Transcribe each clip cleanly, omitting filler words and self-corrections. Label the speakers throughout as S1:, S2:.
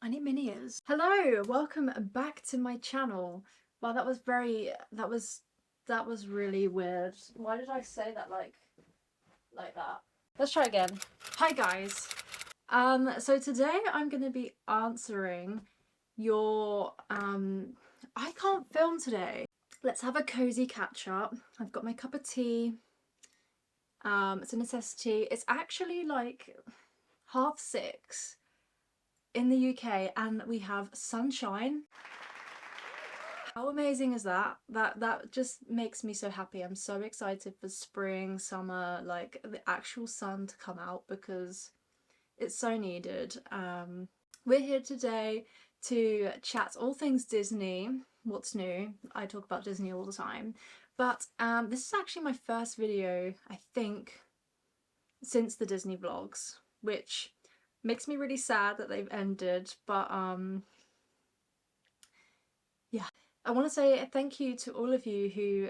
S1: I need mini ears. Hello, welcome back to my channel. Wow, that was really weird. Why did I say that like that? Let's try again. Hi guys. So today I'm gonna be answering your I can't film today. Let's have a cozy catch up. I've got my cup of tea. It's a necessity. It's actually like 6:30 in the UK and we have sunshine. How amazing is that? That just makes me so happy. I'm so excited for spring, summer, like the actual sun to come out because it's so needed. We're here today to chat all things Disney. What's new? I talk about Disney all the time. But this is actually my first video, I think, since the Disney vlogs, which makes me really sad that they've ended, but yeah. I want to say thank you to all of you who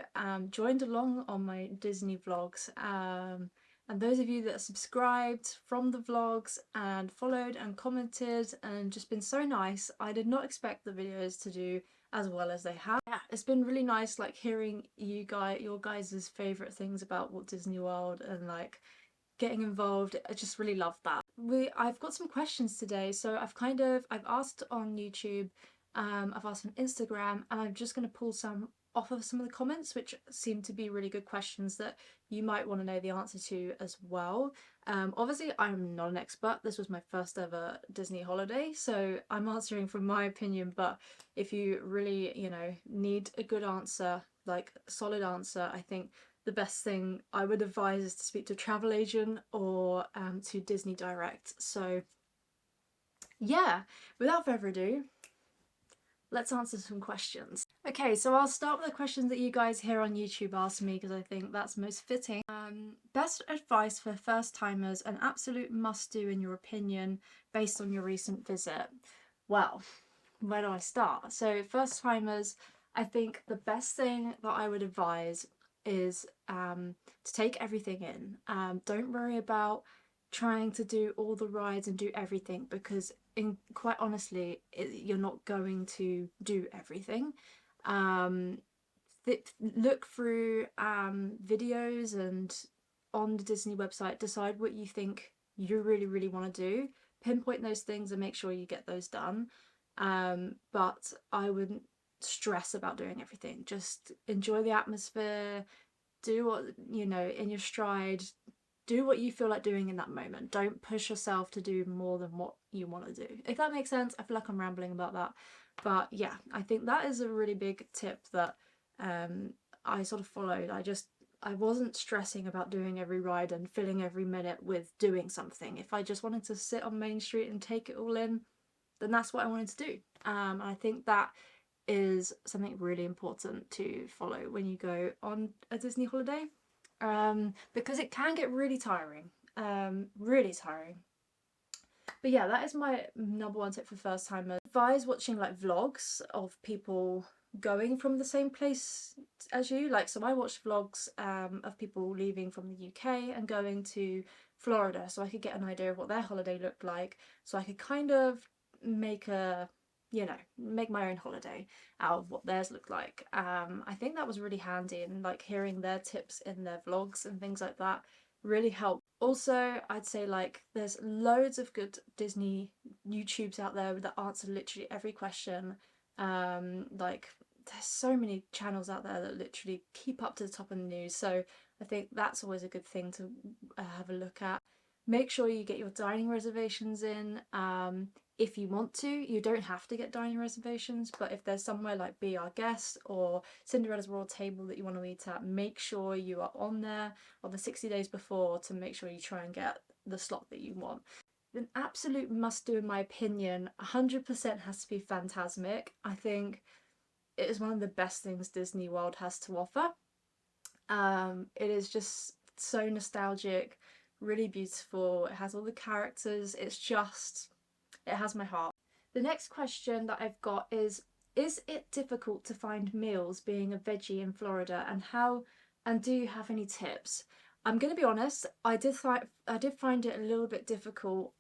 S1: joined along on my Disney vlogs, and those of you that subscribed from the vlogs and followed and commented and just been so nice. I did not expect the videos to do as well as they have. Yeah, it's been really nice like hearing your guys' favourite things about Walt Disney World and like getting involved. I just really love that. I've got some questions today, so I've asked on YouTube, I've asked on Instagram, and I'm just going to pull some off of some of the comments which seem to be really good questions that you might want to know the answer to as well. Obviously I'm not an expert, this was my first ever Disney holiday, so I'm answering from my opinion, but if you really, need a good answer, like a solid answer, I think the best thing I would advise is to speak to a travel agent or to Disney Direct. So yeah, without further ado, let's answer some questions. Okay, so I'll start with the questions that you guys here on YouTube ask me because I think that's most fitting. Best advice for first timers, an absolute must do in your opinion based on your recent visit. Well, where do I start? So first timers, I think the best thing that I would advise is to take everything in. Don't worry about trying to do all the rides and do everything because quite honestly you're not going to do everything. Look through videos and on the Disney website, decide what you think you really want to do, pinpoint those things and make sure you get those done. But I wouldn't stress about doing everything. Just enjoy the atmosphere, do what, in your stride, do what you feel like doing in that moment. Don't push yourself to do more than what you want to do. If that makes sense. I feel like I'm rambling about that. But yeah, I think that is a really big tip that I sort of followed. I wasn't stressing about doing every ride and filling every minute with doing something. If I just wanted to sit on Main Street and take it all in, then that's what I wanted to do. And I think that is something really important to follow when you go on a Disney holiday, because it can get really tiring, really tiring. But yeah, that is my number one tip for first timers. Advise watching like vlogs of people going from the same place as you. Like, so I watched vlogs of people leaving from the UK and going to Florida, so I could get an idea of what their holiday looked like, so I could kind of make my own holiday out of what theirs looked like. I think that was really handy, and like hearing their tips in their vlogs and things like that really helped. Also, I'd say like there's loads of good Disney YouTubes out there that answer literally every question. Like there's so many channels out there that literally keep up to the top of the news, so I think that's always a good thing to have a look at. Make sure you get your dining reservations in. If you want to, you don't have to get dining reservations, but if there's somewhere like Be Our Guest or Cinderella's Royal Table that you want to eat at, make sure you are on there on the 60 days before to make sure you try and get the slot that you want. An absolute must do in my opinion, 100% has to be Fantasmic. I think it is one of the best things Disney World has to offer. It is just so nostalgic, really beautiful, it has all the characters, it has my heart. The next question that I've got is it difficult to find meals being a veggie in Florida, and do you have any tips? I'm going to be honest, I did find it a little bit difficult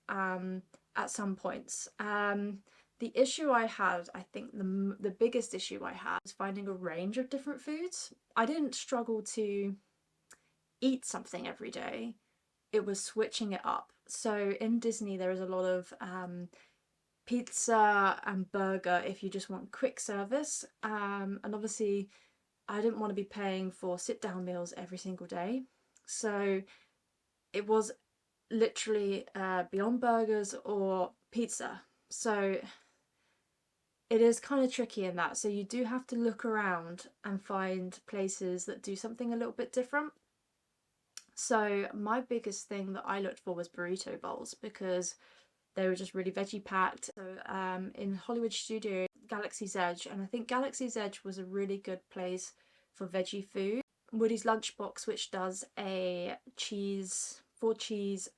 S1: at some points. The issue I had, I think the biggest issue I had was finding a range of different foods. I didn't struggle to eat something every day. It was switching it up. So in Disney there is a lot of pizza and burger if you just want quick service. And obviously I didn't want to be paying for sit down meals every single day. So it was literally Beyond Burgers or pizza. So it is kind of tricky in that. So you do have to look around and find places that do something a little bit different. So my biggest thing that I looked for was burrito bowls because they were just really veggie packed. So in Hollywood Studio, Galaxy's Edge, and I think Galaxy's Edge was a really good place for veggie food. Woody's Lunchbox, which does a four cheese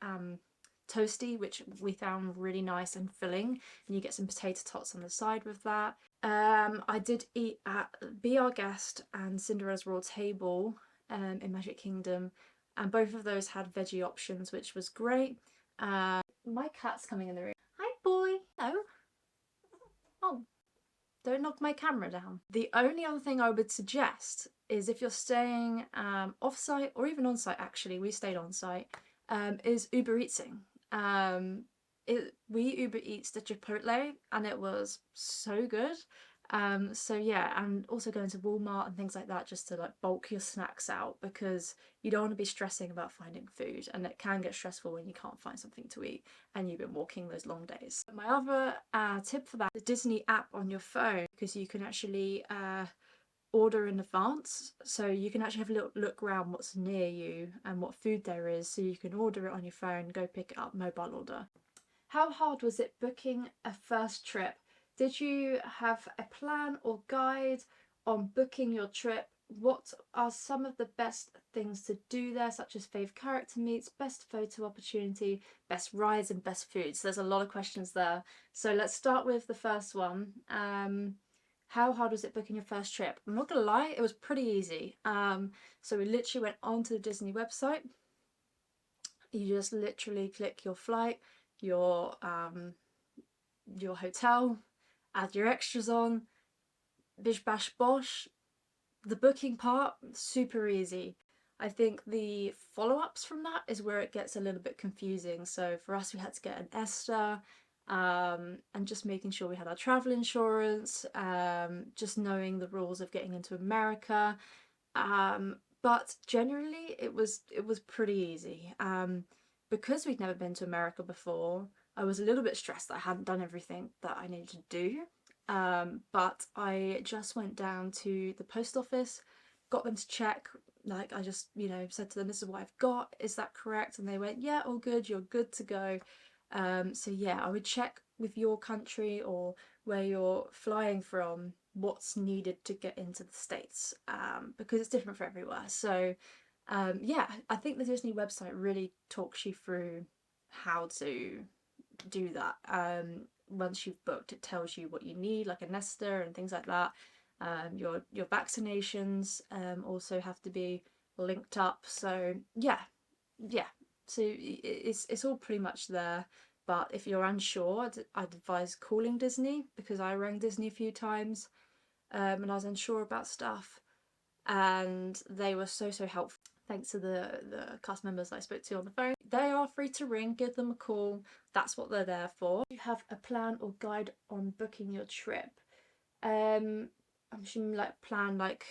S1: toasty, which we found really nice and filling, and you get some potato tots on the side with that. I did eat at Be Our Guest and Cinderella's Royal Table in Magic Kingdom, and both of those had veggie options, which was great. My cat's coming in the room. Hi, boy. Hello. Oh, don't knock my camera down. The only other thing I would suggest is if you're staying off-site or even on-site, actually, we stayed on-site, is Uber Eatsing. We Uber Eats the Chipotle and it was so good. So yeah, and also going to Walmart and things like that just to like bulk your snacks out because you don't want to be stressing about finding food, and it can get stressful when you can't find something to eat and you've been walking those long days. My other tip for that, the Disney app on your phone, because you can actually order in advance, so you can actually have a little look around what's near you and what food there is, so you can order it on your phone, go pick it up, mobile order. How hard was it booking a first trip? Did you have a plan or guide on booking your trip? What are some of the best things to do there, such as fave character meets, best photo opportunity, best rides and best foods? There's a lot of questions there. So let's start with the first one. How hard was it booking your first trip? I'm not gonna lie, it was pretty easy. So we literally went onto the Disney website. You just literally click your flight, your hotel, add your extras on, bish bash bosh. The booking part, super easy. I think the follow-ups from that is where it gets a little bit confusing. So for us, we had to get an ESTA, and just making sure we had our travel insurance, just knowing the rules of getting into America. But generally, it was pretty easy. Because we'd never been to America before, I was a little bit stressed that I hadn't done everything that I needed to do. But I just went down to the post office, got them to check. Like I just, said to them, "This is what I've got. Is that correct?" And they went, "Yeah, all good. You're good to go." So yeah, I would check with your country or where you're flying from what's needed to get into the States, because it's different for everywhere. So yeah, I think the Disney website really talks you through how to do that. Once you've booked, it tells you what you need, like a nester and things like that. Your vaccinations also have to be linked up. So yeah. So it's all pretty much there. But if you're unsure, I'd advise calling Disney, because I rang Disney a few times and I was unsure about stuff, and they were so helpful. Thanks to the cast members I spoke to on the phone. They are free to ring, give them a call. That's what they're there for. You have a plan or guide on booking your trip. I'm assuming plan like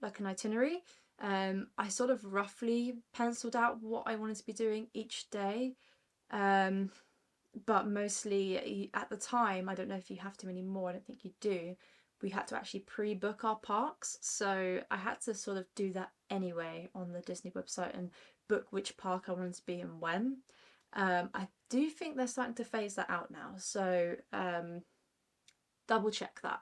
S1: an itinerary. I sort of roughly penciled out what I wanted to be doing each day. But mostly at the time, I don't know if you have to anymore, I don't think you do, we had to actually pre-book our parks, so I had to sort of do that anyway on the Disney website and book which park I wanted to be and when. I do think they're starting to phase that out now, so double check that.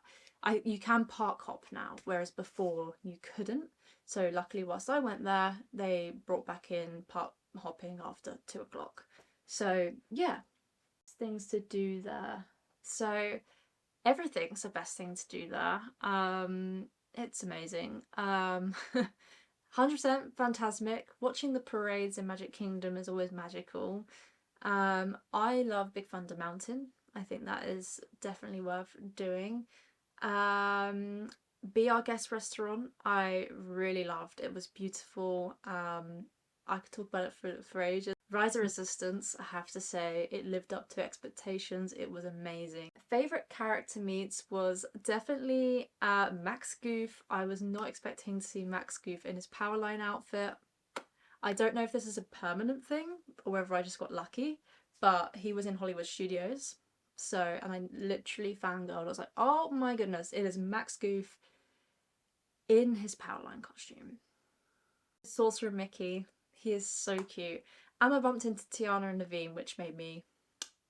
S1: You can park hop now, whereas before you couldn't. So luckily, whilst I went there, they brought back in park hopping after 2 o'clock. So yeah, things to do there. So everything's the best thing to do there. It's amazing. 100% Phantasmic. Watching the parades in Magic Kingdom is always magical. I love Big Thunder Mountain. I think that is definitely worth doing. Um, Be Our Guest restaurant, I really loved. It was beautiful. I could talk about it for ages. Rise of Resistance, I have to say, it lived up to expectations. It was amazing. Favorite character meets was definitely Max Goof. I was not expecting to see Max Goof in his Powerline outfit. I don't know if this is a permanent thing or whether I just got lucky, but he was in Hollywood Studios. So, and I literally fangirled. I was like, oh my goodness, it is Max Goof in his Powerline costume. Sorcerer Mickey, he is so cute. And I bumped into Tiana and Naveen, which made me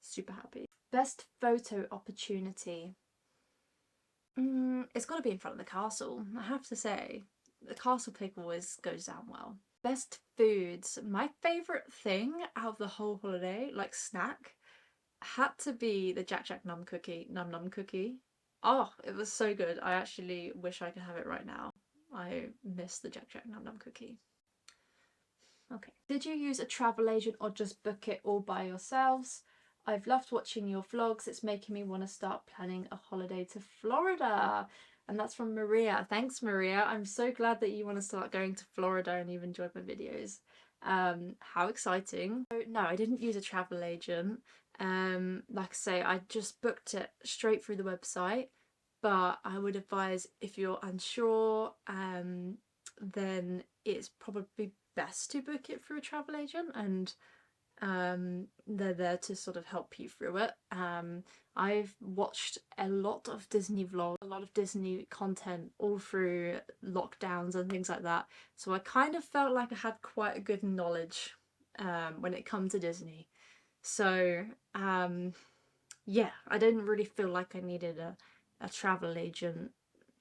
S1: super happy. Best photo opportunity. It's got to be in front of the castle, I have to say. The castle pick always goes down well. Best foods. My favourite thing out of the whole holiday, like snack, had to be the Jack Jack Num cookie, Num Num cookie. Oh, it was so good. I actually wish I could have it right now. I miss the Jack Jack Num Num cookie. Okay. Did you use a travel agent or just book it all by yourselves? I've loved watching your vlogs. It's making me want to start planning a holiday to Florida. And that's from Maria. Thanks, Maria. I'm so glad that you want to start going to Florida and you've enjoyed my videos. How exciting. So, no, I didn't use a travel agent. Like I say, I just booked it straight through the website. But I would advise if you're unsure, then it's probably best to book it through a travel agent, and they're there to sort of help you through it. I've watched a lot of Disney vlogs, a lot of Disney content all through lockdowns and things like that, so I kind of felt like I had quite a good knowledge when it comes to Disney. So yeah, I didn't really feel like I needed a travel agent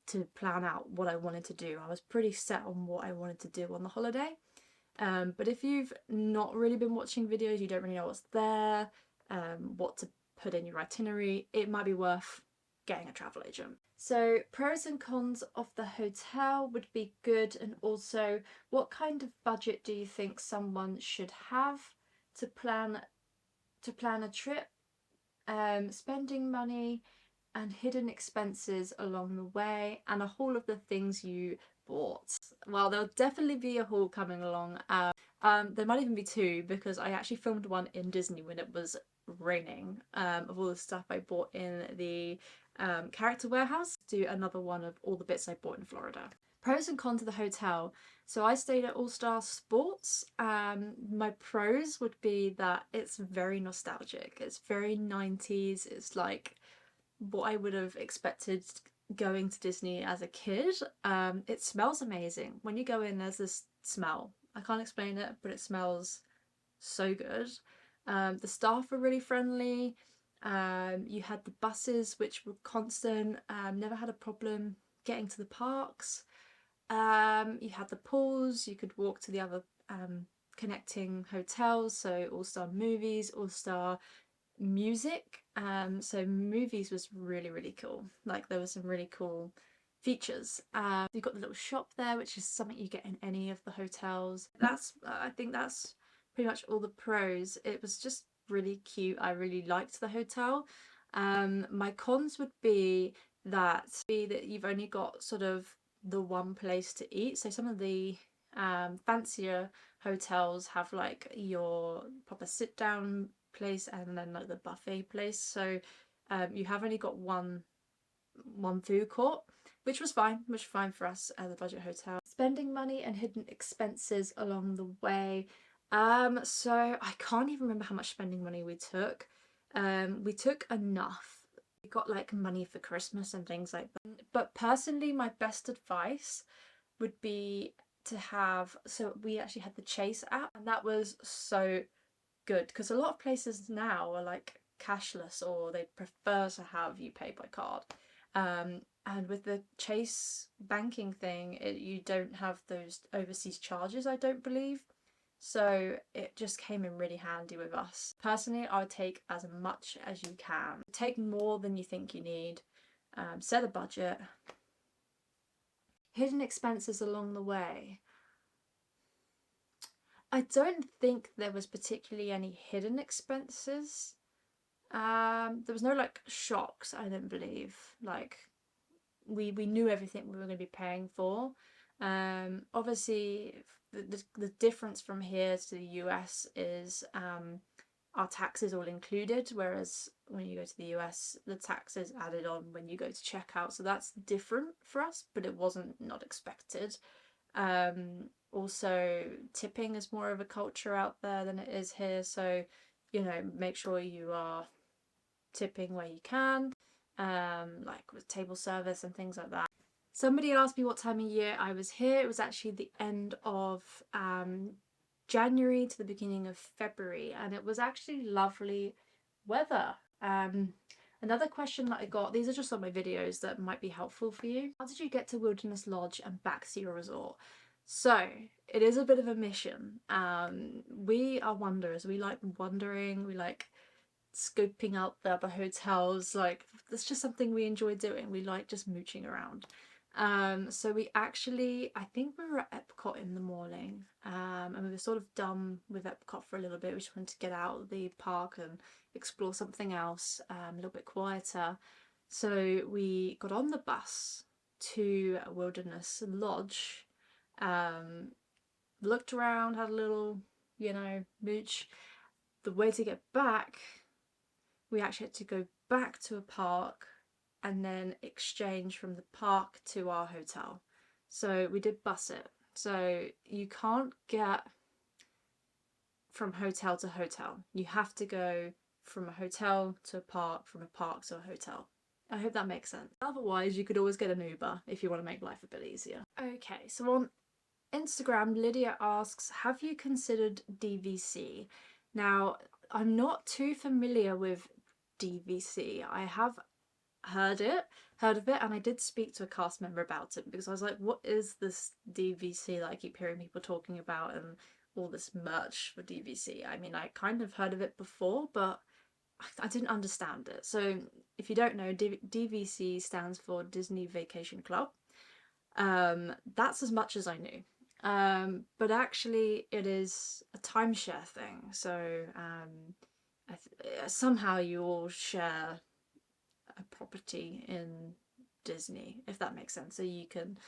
S1: to plan out what I wanted to do. I was pretty set on what I wanted to do on the holiday. But if you've not really been watching videos, you don't really know what's there, what to put in your itinerary, it might be worth getting a travel agent. So pros and cons of the hotel would be good, and also what kind of budget do you think someone should have to plan a trip? Spending money and hidden expenses along the way, and a haul of the things you bought. Well, there'll definitely be a haul coming along. There might even be two, because I actually filmed one in Disney when it was raining, of all the stuff I bought in the character warehouse. Do another one of all the bits I bought in Florida. Pros and cons of the hotel. So I stayed at All Star Sports. My pros would be that it's very nostalgic. It's very 90s. It's like what I would have expected going to Disney as a kid. It smells amazing. When you go in, there's this smell. I can't explain it, but it smells so good. The staff were really friendly. You had the buses, which were constant. Never had a problem getting to the parks. You had the pools. You could walk to the other connecting hotels. So All Star Movies, All Star Music. So movies was really cool. Like there were some really cool features. You've got the little shop there, which is something you get in any of the hotels. I think that's pretty much all the pros. It was just really cute. I really liked the hotel. My cons would be that you've only got sort of the one place to eat. So some of the fancier hotels have like your proper sit down place and then like the buffet place, so you have only got one food court, which was fine for us at the budget hotel. Spending money and hidden expenses along the way. So I can't even remember how much spending money we took. We took enough. We got like money for Christmas and things like that. But personally, my best advice would be to have, so we actually had the Chase app, and that was so good, because a lot of places now are like cashless, or they prefer to have you pay by card. And with the Chase banking thing, you don't have those overseas charges, I don't believe. So it just came in really handy with us. Personally, I would take as much as you can. Take more than you think you need. Set a budget. Hidden expenses along the way. I don't think there was particularly any hidden expenses. There was no like shocks, I don't believe. Like we knew everything we were going to be paying for. Obviously, the difference from here to the US is our tax is all included, whereas when you go to the US, the tax is added on when you go to checkout. So that's different for us, but it wasn't not expected. Also, tipping is more of a culture out there than it is here. So, you know, make sure you are tipping where you can, like with table service and things like that. Somebody asked me what time of year I was here. It was actually the end of January to the beginning of February, and it was actually lovely weather. Another question that I got, these are just on my videos that might be helpful for you. How did you get to Wilderness Lodge and back to your resort? So, it is a bit of a mission. We are wanderers. We like wandering, we like scoping out the other hotels. Like, that's just something we enjoy doing. We like just mooching around. So we actually, I think we were at Epcot in the morning, and we were sort of done with Epcot for a little bit. We just wanted to get out of the park and explore something else, a little bit quieter. So we got on the bus to Wilderness Lodge, looked around, had a little, you know, mooch. The way to get back, we actually had to go back to a park and then exchange from the park to our hotel. So we did bus it. So you can't get from hotel to hotel. You have to go from a hotel to a park, from a park to a hotel. I hope that makes sense. Otherwise, you could always get an Uber if you want to make life a bit easier. Okay, so on Instagram, Lydia asks, have you considered DVC? Now, I'm not too familiar with DVC. I have heard of it, and I did speak to a cast member about it because I was like, what is this DVC that I keep hearing people talking about and all this merch for DVC? I mean, I kind of heard of it before, but I didn't understand it. So if you don't know, DVC stands for Disney Vacation Club. That's as much as I knew. But actually it is a timeshare thing. So somehow you all share a property in Disney, if that makes sense. So you can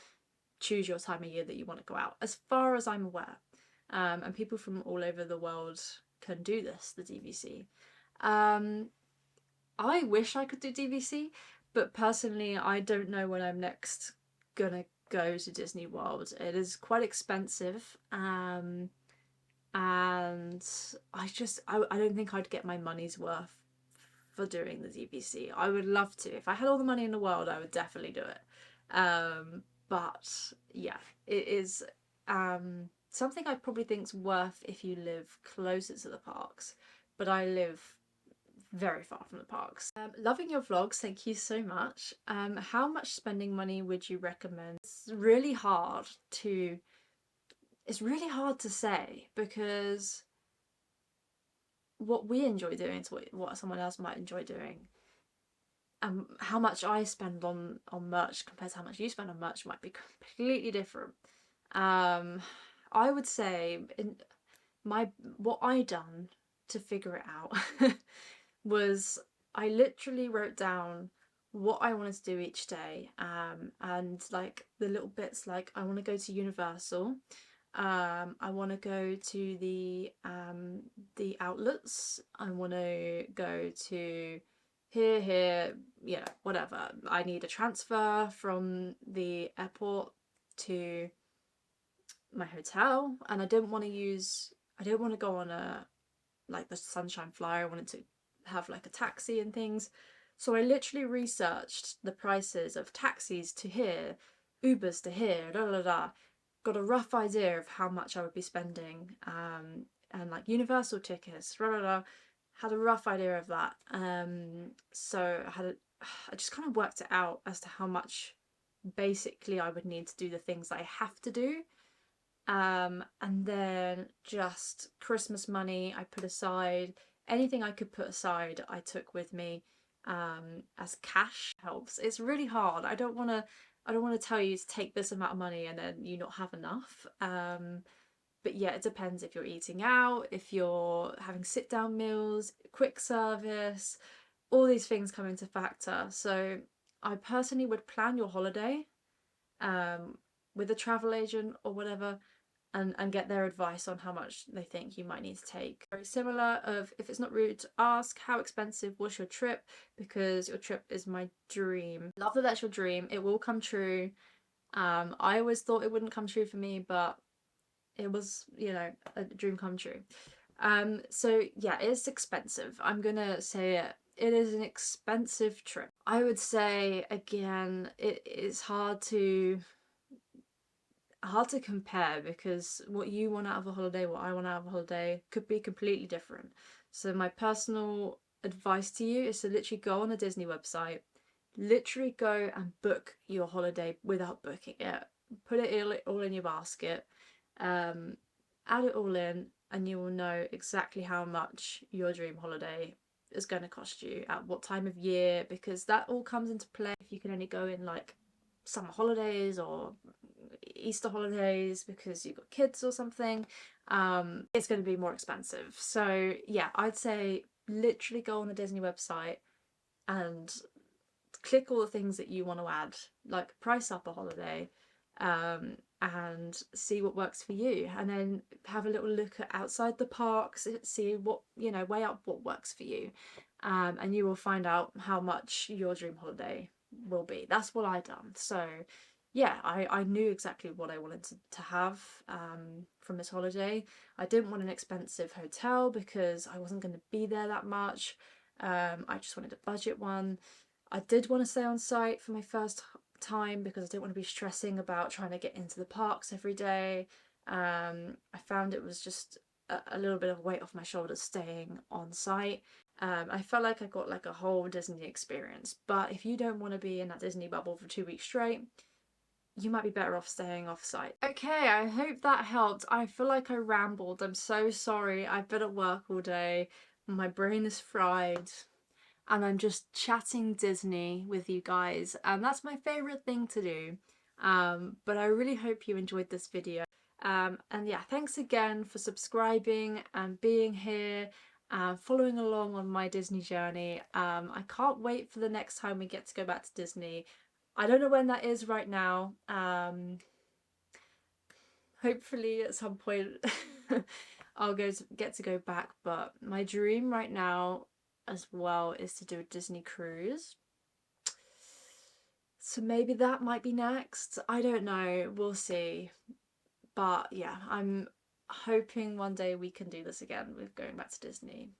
S1: choose your time of year that you want to go out, as far as I'm aware. And people from all over the world can do this, the DVC. I wish I could do DVC, but personally I don't know when I'm next gonna go to Disney World. It is quite expensive, and I don't think I'd get my money's worth for doing the DVC. I would love to. If I had all the money in the world, I would definitely do it. But yeah, it is something I probably think's worth if you live closer to the parks, but I live very far from the parks. Loving your vlogs, thank you so much. How much spending money would you recommend? It's really hard to say, because what we enjoy doing is what someone else might enjoy doing. And how much I spend on merch compared to how much you spend on merch might be completely different. I would say what I done to figure it out was I literally wrote down what I wanted to do each day, and like the little bits, like I want to go to Universal, I want to go to the outlets, I want to go to here, yeah, whatever. I need a transfer from the airport to my hotel, and I didn't want to go on like the Sunshine Flyer. I wanted to have like a taxi and things. So I literally researched the prices of taxis to here, Ubers to here, got a rough idea of how much I would be spending, and like Universal tickets, had a rough idea of that. So I just kind of worked it out as to how much basically I would need to do the things that I have to do. And then just Christmas money I put aside. Anything I could put aside I took with me, as cash helps. It's really hard. I don't want to tell you to take this amount of money and then you not have enough. But yeah, it depends if you're eating out, if you're having sit down meals, quick service, all these things come into factor. So I personally would plan your holiday with a travel agent or whatever, and get their advice on how much they think you might need to take. Very similar of, if it's not rude to ask, how expensive was your trip? Because your trip is my dream. Love that that's your dream. It will come true. I always thought it wouldn't come true for me, but it was, you know, a dream come true. So yeah, it's expensive. I'm gonna say it. It is an expensive trip. I would say, again, it is hard to compare, because what you want out of a holiday, what I want out of a holiday could be completely different. So my personal advice to you is to literally go on the Disney website, literally go and book your holiday without booking it. Put it all in your basket, add it all in, and you will know exactly how much your dream holiday is going to cost you at what time of year, because that all comes into play if you can only go in like summer holidays or Easter holidays because you've got kids or something. It's going to be more expensive. So yeah, I'd say literally go on the Disney website and click all the things that you want to add, like price up a holiday, and see what works for you, and then have a little look at outside the parks, see what, you know, weigh up what works for you, and you will find out how much your dream holiday will be. That's what I done. So yeah, I knew exactly what I wanted to have from this holiday. I didn't want an expensive hotel because I wasn't going to be there that much. I just wanted a budget one. I did want to stay on site for my first time because I didn't want to be stressing about trying to get into the parks every day. I found it was just a little bit of weight off my shoulders staying on site. I felt like I got like a whole Disney experience. But if you don't want to be in that Disney bubble for 2 weeks straight, you might be better off staying off site. Okay, I hope that helped. I feel like I rambled. I'm so sorry. I've been at work all day. My brain is fried. And I'm just chatting Disney with you guys, and that's my favourite thing to do. But I really hope you enjoyed this video. And yeah, thanks again for subscribing and being here, following along on my Disney journey. I can't wait for the next time we get to go back to Disney. I don't know when that is right now. Hopefully at some point I'll get to go back, but my dream right now as well is to do a Disney cruise. So maybe that might be next. I don't know. We'll see. But yeah, I'm hoping one day we can do this again with going back to Disney.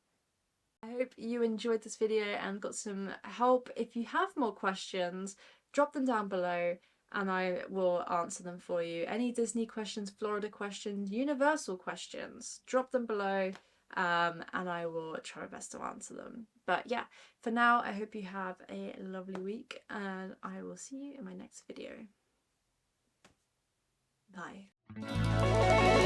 S1: I hope you enjoyed this video and got some help. If you have more questions, drop them down below and I will answer them for you. Any Disney questions, Florida questions, Universal questions, drop them below, and I will try my best to answer them. But yeah, for now, I hope you have a lovely week and I will see you in my next video. Bye.